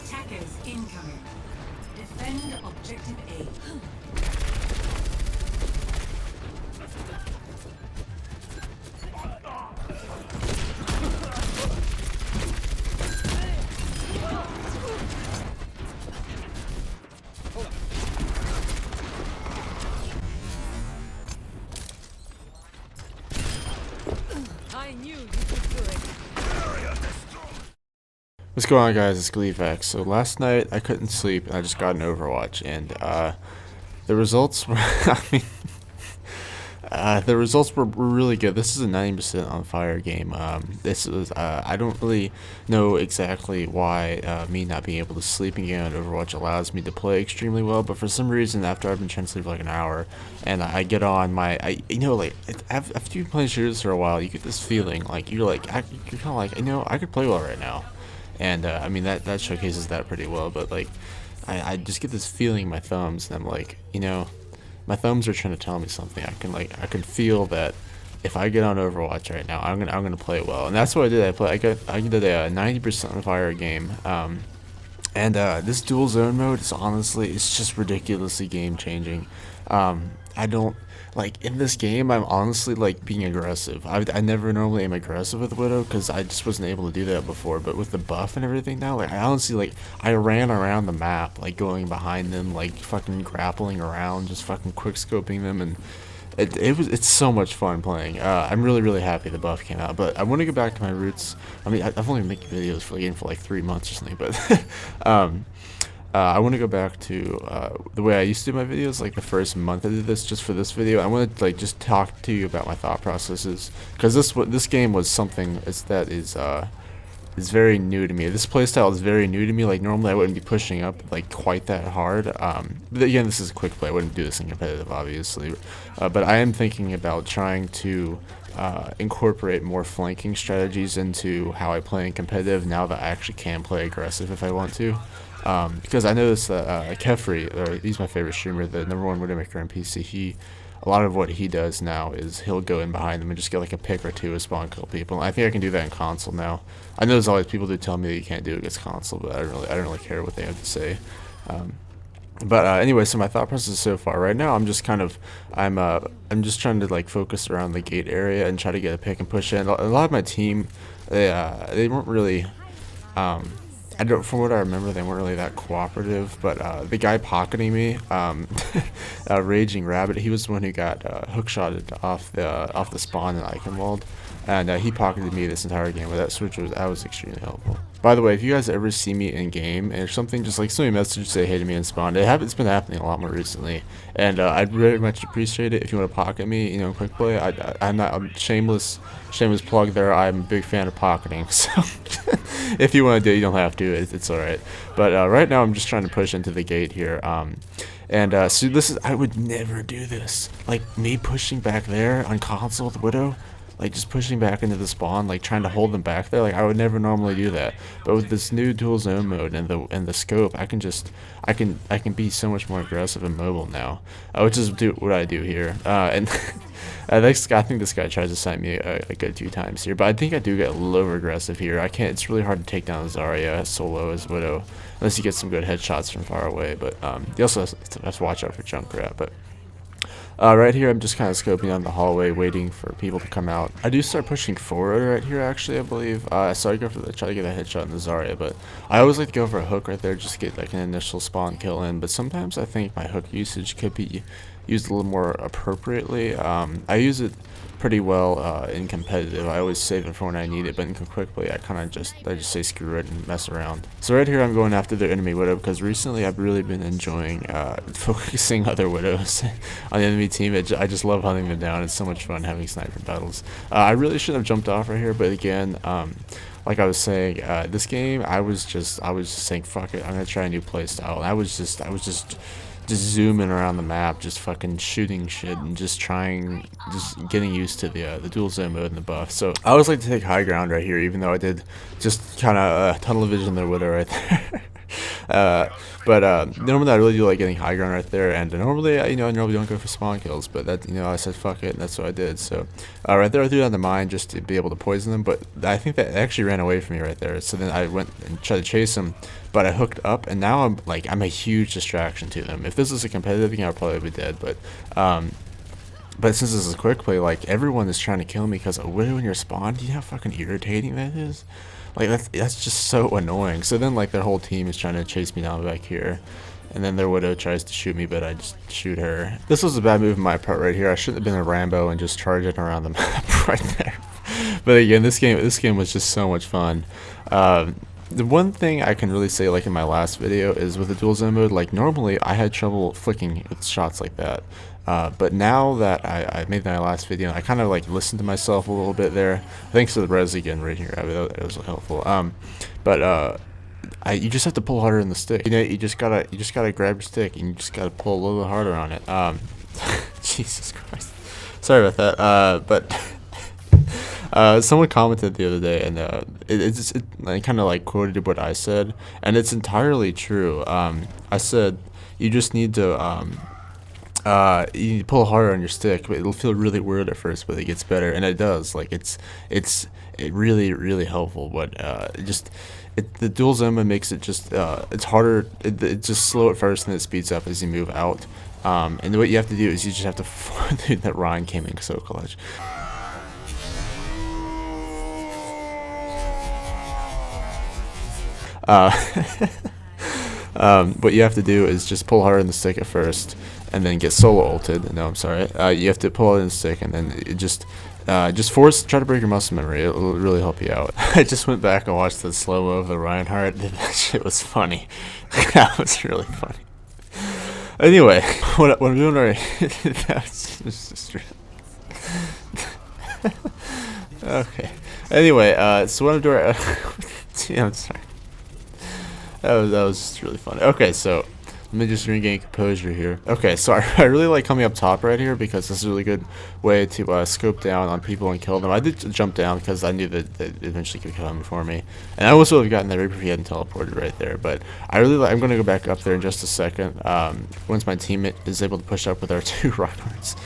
Attackers incoming. Defend objective A. I knew you could do it. What's going on, guys? It's Gleevac. So last night I couldn't sleep and I just got an Overwatch, and the results were the results were really good. This is a 90% on fire game. This was I don't really know exactly why me not being able to sleep in game on Overwatch allows me to play extremely well, but for some reason after I've been trying to sleep for like an hour and I get on my after you've been playing shooters for a while, you get this feeling like you're kind of like, I could play well right now. And I mean that showcases that pretty well, but like I just get this feeling in my thumbs, and I'm like, my thumbs are trying to tell me something. I can feel that if I get on Overwatch right now, I'm gonna play well, and that's what I did. I did a 90% on fire game, and this dual zone mode is honestly, it's just ridiculously game changing. I don't like in this game. I'm honestly like being aggressive. I never normally am aggressive with Widow because I just wasn't able to do that before. But with the buff and everything now, like I honestly I ran around the map, like going behind them, like fucking grappling around, just fucking quick scoping them, and it's so much fun playing. I'm really happy the buff came out, but I want to go back to my roots. I mean, I've only been making videos for the game for like 3 months or something, but I want to go back to the way I used to do my videos, like the first month I did this just for this video. I want to like just talk to you about my thought processes, because this game was something that is very new to me. This playstyle is very new to me. Like normally I wouldn't be pushing up like quite that hard. But again, this is a quick play. I wouldn't do this in competitive, obviously. But I am thinking about trying to incorporate more flanking strategies into how I play in competitive now that I actually can play aggressive if I want to. Because I noticed that Kefri, he's my favorite streamer, the #1 Widowmaker on PC, a lot of what he does now is he'll go in behind them and just get like a pick or two to spawn kill people. And I think I can do that in console now. I know there's always people who tell me that you can't do it against console, but I don't really care what they have to say. But anyway, so my thought process so far right now, I'm just trying to like focus around the gate area and try to get a pick and push in. A lot of my team, they weren't really from what I remember, they weren't really that cooperative, but the guy pocketing me, Raging Rabbit, he was the one who got hookshotted off the spawn in Eichenwald, and he pocketed me this entire game. But that switch was extremely helpful. By the way, if you guys ever see me in game and something, just like send me a message, say hey to me in spawn. It's been happening a lot more recently, and I'd very much appreciate it if you want to pocket me, in quick play. I'm shameless plug there. I'm a big fan of pocketing, so if you want to do it, you don't have to. It's alright. But right now, I'm just trying to push into the gate here. So I would never do this. Like me pushing back there on console with Widow. Like just pushing back into the spawn, like trying to hold them back there. Like I would never normally do that, but with this new dual zone mode and the scope, I can be so much more aggressive and mobile now, which is what I do here. And I think this guy tries to snipe me a good 2 times here, but I think I do get a little over aggressive here. I can't. It's really hard to take down Zarya solo as Widow unless you get some good headshots from far away. But you also have to watch out for Junkrat. But right here, I'm just kind of scoping down the hallway, waiting for people to come out. I do start pushing forward right here, actually, I believe. So I try to get a headshot in the Zarya, but I always like to go for a hook right there, just to get like an initial spawn kill in. But sometimes I think my hook usage could be used a little more appropriately. I use it pretty well in competitive. I always save it for when I need it, but in quick play, I just say screw it and mess around. So right here, I'm going after the enemy Widow because recently I've really been enjoying focusing other Widows on the enemy team. I just love hunting them down. It's so much fun having sniper battles. I really shouldn't have jumped off right here, but again, like I was saying, this game, I was just saying fuck it, I'm gonna try a new playstyle, and I was just zooming around the map, just fucking shooting shit and just getting used to the dual zone mode and the buff. So I always like to take high ground right here, even though I did just kind of tunnel vision their Widow right there. Normally I really do like getting high ground right there, and normally I normally don't go for spawn kills, but that I said fuck it, and that's what I did. So right there I threw down the mine just to be able to poison them, but I think that actually ran away from me right there. So then I went and tried to chase him, but I hooked up, and now I'm a huge distraction to them. If this is a competitive game, I'll probably be dead, but since this is a quick play, like, everyone is trying to kill me because a widow in your spawn. Do you know how fucking irritating that is? Like, that's just so annoying. So then, like, their whole team is trying to chase me down back here, and then their widow tries to shoot me, but I just shoot her. This was a bad move on my part right here. I shouldn't have been a Rambo and just charging around the map right there. But again, this game was just so much fun. The one thing I can really say, like in my last video, is with the dual zone mode, like, normally I had trouble flicking with shots like that. But now that I made my last video, I kind of like listened to myself a little bit there. Thanks to the res again right here. It was helpful. You just have to pull harder in the stick. You just gotta grab your stick and you just gotta pull a little bit harder on it. Jesus Christ. Sorry about that. Someone commented the other day, and I kind of like quoted what I said, and it's entirely true. I said you just need to you need to pull harder on your stick, but it'll feel really weird at first, but it gets better, and it does. Like it's really helpful. But the dual zone makes it just it's harder. It's just slow at first, and it speeds up as you move out. And what you have to do is you just have to. Dude, that Ryan came in so clutch. What you have to do is just pull harder in the stick at first, and then get solo ulted. No, I'm sorry. You have to pull it in the stick, and then it just try to break your muscle memory. It'll really help you out. I just went back and watched the slow-mo of the Reinhardt. That shit was funny. That was really funny. Anyway, what I'm doing right that's just okay. Anyway, so what I'm doing yeah, I'm sorry. That was just really funny. Okay, so let me just regain composure here. Okay, so I really like coming up top right here because this is a really good way to scope down on people and kill them. I did jump down because I knew that they eventually could come for me, and I also would have gotten that Reaper if he hadn't teleported right there. But I'm going to go back up there in just a second once my teammate is able to push up with our 2 Reinhardts.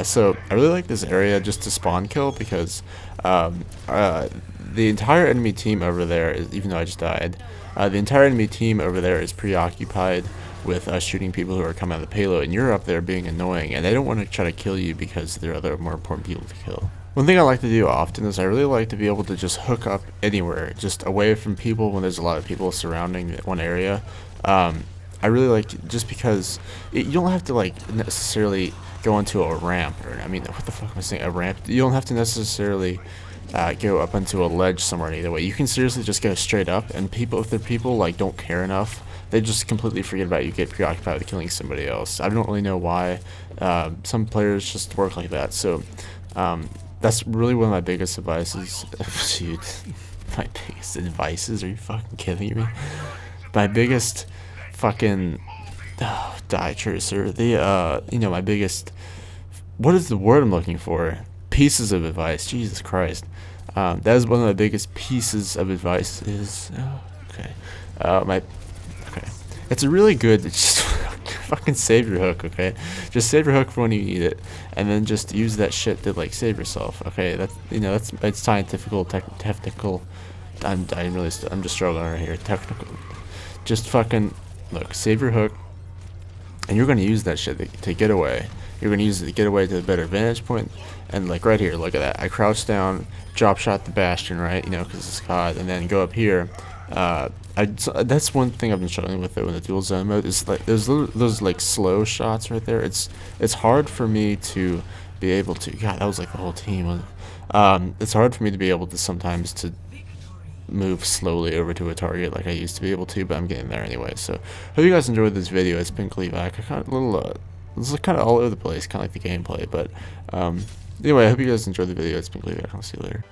So I really like this area just to spawn kill because the entire enemy team over there, even though I just died, the entire enemy team over there is preoccupied with shooting people who are coming out of the payload, and you're up there being annoying, and they don't want to try to kill you because there are other more important people to kill. One thing I like to do often is I really like to be able to just hook up anywhere, just away from people when there's a lot of people surrounding one area. I really like, just because you don't have to like necessarily go into a ramp, or I mean, what the fuck am I saying, a ramp? You don't have to necessarily go up onto a ledge somewhere either way. You can seriously just go straight up, and if the people like don't care enough, they just completely forget about you, get preoccupied with killing somebody else. I don't really know why. Some players just work like that. So that's really one of my biggest advices. Shoot, my biggest advices? Are you fucking kidding me? My biggest fucking die tracer. My biggest. What is the word I'm looking for? Pieces of advice. Jesus Christ. That is one of my biggest pieces of advice. Okay. It's a really good. Just fucking save your hook. Okay. Just save your hook for when you need it, and then just use that shit to like save yourself. Okay. It's technical. I'm just struggling right here. Technical. Just fucking look. Save your hook, and you're gonna use that shit to get away. You're gonna use it to get away to a better vantage point, and like right here, look at that. I crouch down, drop shot the Bastion, right? Because it's COD, and then go up here. That's one thing I've been struggling with though in the dual zone mode is like those like slow shots right there. It's hard for me to be able to. God, that was like the whole team. It's hard for me to be able to sometimes to move slowly over to a target like I used to be able to, but I'm getting there anyway. So hope you guys enjoyed this video. It's been Gleevac. This is kind of all over the place, kind of like the gameplay, but anyway, I hope you guys enjoyed the video. It's been Gleevac. I'll see you later.